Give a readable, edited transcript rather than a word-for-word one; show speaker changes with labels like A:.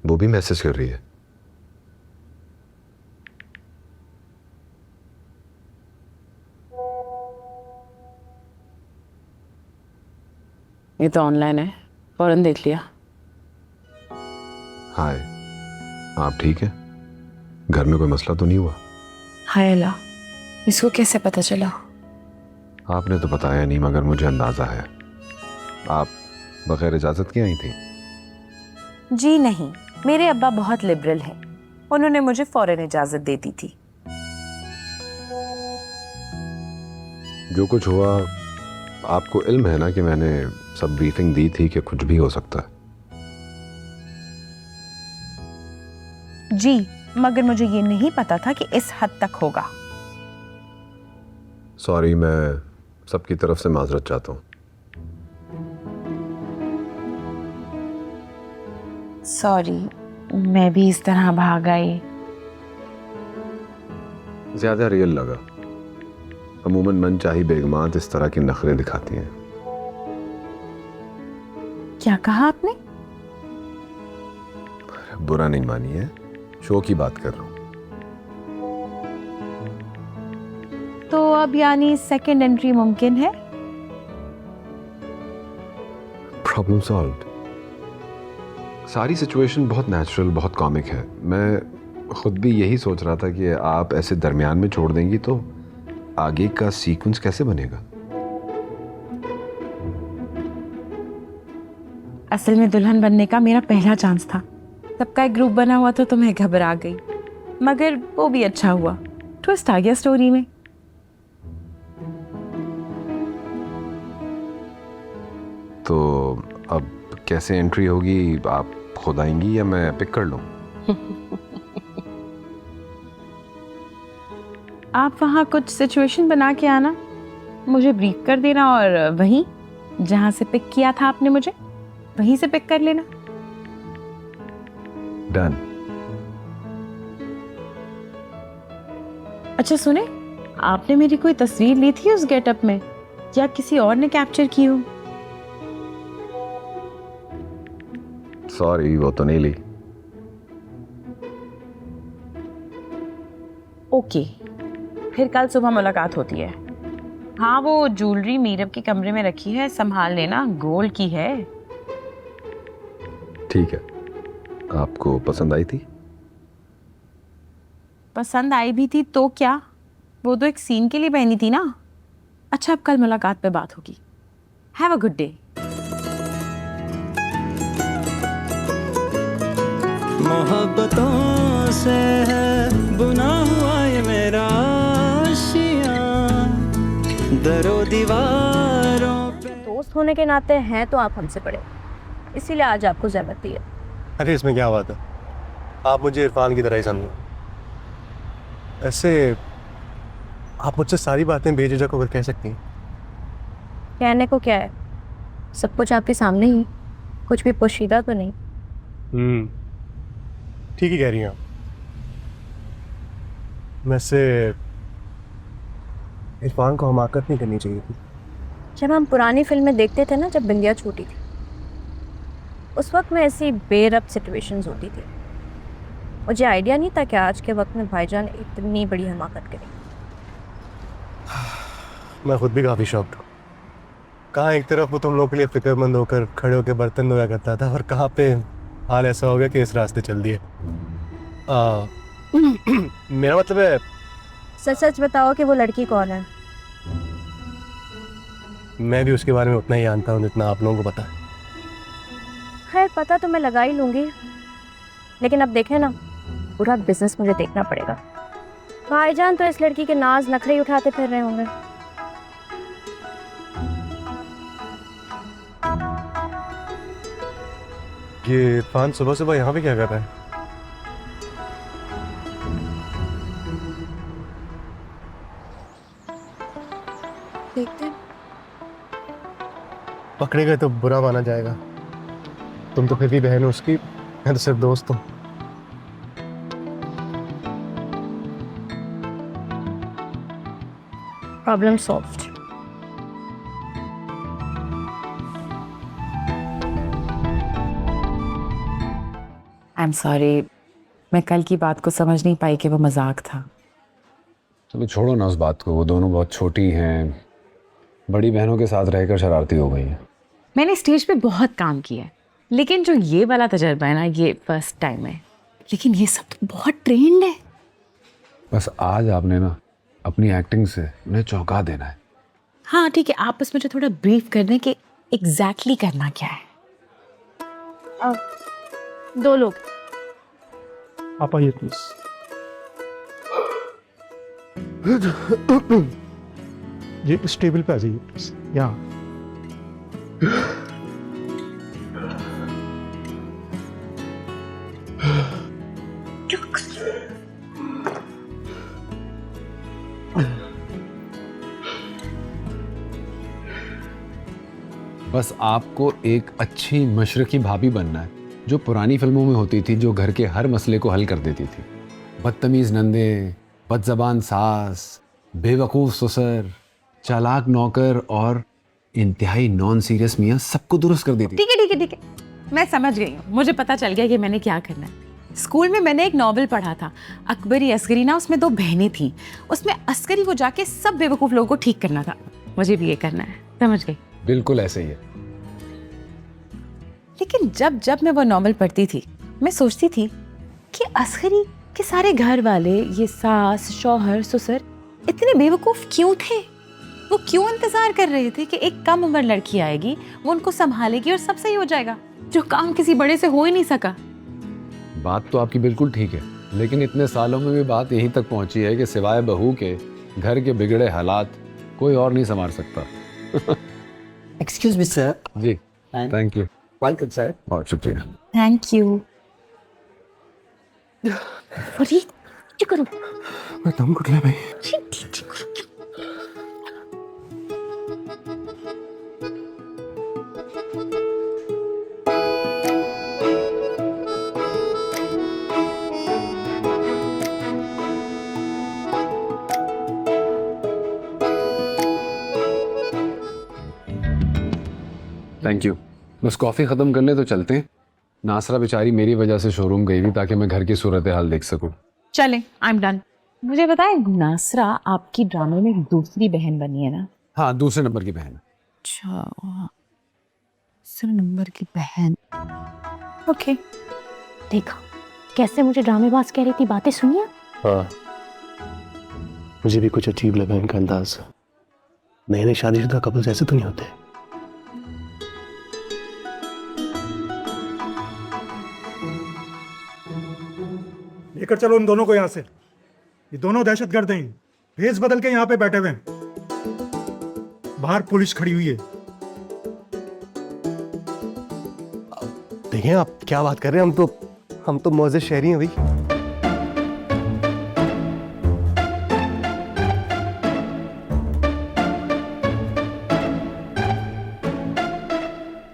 A: वो भी मैसेज कर रही है।
B: ये तो ऑनलाइन है, फौरन देख लिया।
A: हाय, आप ठीक हैं? घर में कोई मसला तो नहीं हुआ?
B: हाय अल्लाह, इसको कैसे पता चला?
A: आपने तो बताया नहीं, मगर मुझे अंदाजा है। आप बगैर इजाजत की आई थी?
C: जी नहीं, मेरे अब्बा बहुत लिबरल हैं। उन्होंने मुझे फौरन इजाजत दे दी थी।
A: जो कुछ हुआ, आपको इल्म है ना कि मैंने सब ब्रीफिंग दी थी कि कुछ भी हो सकता है।
C: जी, मगर मुझे ये नहीं पता था कि इस हद तक होगा।
A: सॉरी, मैं सबकी तरफ से माजरत चाहता हूँ।
C: सॉरी, मैं भी इस तरह भाग आई।
A: ज्यादा रियल लगा। अमूमन मनचाही बेगमात इस तरह की नखरें दिखाती हैं।
C: क्या कहा आपने?
A: बुरा नहीं मानिए, शो की बात कर रहा हूँ।
C: तो अब यानी सेकंड एंट्री मुमकिन है?
A: Problem solved. सारी सिचुएशन बहुत नेचुरल, बहुत कॉमिक है। मैं खुद भी यही सोच रहा था कि आप ऐसे दरमियान में छोड़ देंगी तो आगे का सीक्वेंस कैसे बनेगा।
C: असल में दुल्हन बनने का मेरा पहला चांस था। सबका एक ग्रुप बना हुआ तो मैं घबरा गई, मगर वो भी अच्छा हुआ। ट्विस्ट आ गया स्टोरी में।
A: तो अब कैसे एंट्री होगी? आप खुद आएंगी या मैं पिक कर लूं?
C: आप वहाँ कुछ सिचुएशन बना के आना, मुझे ब्रीफ कर देना और वहीं जहाँ से पिक किया था आपने मुझे, वहीं से पिक कर लेना।
A: डन।
C: अच्छा सुने, आपने मेरी कोई तस्वीर ली थी उस गेटअप में या किसी और ने कैप्चर की हो?
A: सॉरी, वो तो नहीं ली।
C: ओके, फिर कल सुबह मुलाकात होती है। हाँ, वो ज्वेलरी मीरब के कमरे में रखी है, संभाल लेना, गोल्ड की है।
A: ठीक है। आपको पसंद आई थी?
C: पसंद आई भी थी तो क्या, वो तो एक सीन के लिए पहनी थी ना। अच्छा, अब कल मुलाकात पे बात होगी। Have a good day.
D: मोहब्बतों से है बुना हुआ ये मेरा आशियाँ, दरो दीवारों पे।
E: दोस्त होने के नाते हैं तो आप हमसे बड़े, इसीलिए आज आपको ज़रूरत दी है।
F: अरे इसमें क्या बात है, आप मुझे इरफान की तरह ही समझो। ऐसे आप मुझसे सारी बातें बेझिझक होकर कह सकती हैं।
E: कहने को क्या है, सब कुछ आपके सामने ही, कुछ भी पोशीदा तो नहीं।
F: ठीक ही कह रही हैं आप। वैसे इरफान को हमाकत नहीं करनी चाहिए थी।
E: जब हम पुरानी फिल्में देखते थे ना, जब बिंदिया छोटी थी, उस वक्त में ऐसी बेरब सिचुएशंस होती थी। मुझे आइडिया नहीं था कि आज के वक्त में भाईजान इतनी बड़ी हमाकत करें।
F: मैं खुद भी काफ़ी शॉक्ड हूँ। कहाँ एक तरफ वो तुम लोगों के लिए फिक्रमंद होकर खड़े होकर बर्तन धोया करता था, और कहाँ पे हाल ऐसा हो गया कि इस रास्ते चल दिए। मेरा मतलब है,
E: सच सच बताओ कि वो लड़की कौन है?
F: मैं भी उसके बारे में उतना ही जानता हूँ जितना आप लोगों को पता है।
E: खैर, पता तो मैं लगा ही लूँगी, लेकिन अब देखें ना, पूरा बिजनेस मुझे देखना पड़ेगा। भाईजान तो इस लड़की के नाज नखरे ही उठाते फिर रहे होंगे।
F: ये इरफान सुबह सुबह यहाँ पे क्या कर रहा है?
E: देखते हैं।
F: पकड़े गए तो बुरा माना जाएगा। तुम तो फिर भी बहन हो उसकी, मैं तो सिर्फ दोस्त हूँ।
E: Problem solved.
B: I am sorry, मैं कल की बात को समझ नहीं पाई कि वो मजाक था।
A: चलो छोड़ो ना उस बात को, वो दोनों बहुत छोटी हैं, बड़ी बहनों के साथ रहकर शरारती हो गई हैं।
C: मैंने स्टेज पे बहुत काम किया है, लेकिन जो ये वाला तजर्बा है ना, ये फर्स्ट टाइम है। लेकिन ये सब तो बहुत ट्रेंड है।
A: बस आज आपने ना अपनी एक्टिंग से उन्हें चौंका देना है।
C: हाँ ठीक है, आप बस मुझे थोड़ा ब्रीफ कर दें कि एग्जैक्टली करना क्या है।
E: दो लोग।
F: आप आइए प्लीज। ये इस टेबल पे आ जाइए प्लीज, यहाँ।
A: बस आपको एक अच्छी मशरकी भाभी बनना है, जो पुरानी फिल्मों में होती थी, जो घर के हर मसले को हल कर देती थी। बदतमीज नंदे, बदजबान सास, बेवकूफ़ ससुर, चालाक नौकर और इंतहाई नॉन सीरियस मियाँ सबको दुरुस्त कर देती।
C: ठीक है ठीक है ठीक है, मैं समझ गई हूँ। मुझे पता चल गया कि मैंने क्या करना है। स्कूल में मैंने एक नॉवेल पढ़ा था, अकबरी असगरी ना, उसमें 2 बहनें थीं। उसमें असगरी को जाके सब बेवकूफ़ लोगों को ठीक करना था। मुझे भी ये करना है, समझ गई।
A: बिल्कुल ऐसे ही है।
C: लेकिन जब जब मैं वो नॉवेल पढ़ती थी, मैं सोचती थी कि असगरी के सारे घर वाले, ये सास, शौहर, ससुर, इतने बेवकूफ़ क्यों थे? वो क्यों इंतज़ार कर रहे थे कि एक कम उम्र लड़की आएगी, वो उनको संभालेगी और सब सही हो जाएगा, जो काम किसी बड़े से हो ही नहीं सका।
A: बात तो आपकी बिल्कुल ठीक है, लेकिन इतने सालों में भी बात यहीं तक पहुंची है कि सिवाय बहू के घर के बिगड़े हालात कोई और नहीं संभाल सकता।
G: Excuse me, sir.
A: जी,
G: And
A: thank you.
G: welcome, sir.
A: बहुत शुक्रिया।
C: Thank you. करो
F: मैं दम घुट लिया भाई।
A: Thank you. बस कॉफ़ी ख़त्म कर ले तो चलते हैं। नासरा बेचारी मेरी वजह से शोरूम गई थी ताकि मैं घर की सूरत हाल देख सकूं।
C: चलें, आई एम डन। मुझे बताएं, नासरा आपकी ड्रामे में दूसरी बहन बनी है ना?
A: हाँ, दूसरे नंबर की बहन।
C: अच्छा, दूसरे नंबर की बहन। ओके।
E: देखा कैसे मुझे ड्रामेबाज कह रही थी, बातें सुनिए।
F: हाँ, मुझे भी कुछ अजीब लगा इनका अंदाज। नए नए शादीशुदा कपल्स ऐसे तो नहीं होते।
H: लेकर चलो इन दोनों को यहाँ से। ये दोनों दहशतगर्द हैं, भेस बदल के यहाँ पे बैठे हुए हैं। बाहर पुलिस खड़ी हुई है।
F: देखिए आप क्या बात कर रहे हैं, हम तो मौजे शहरी हैं भाई।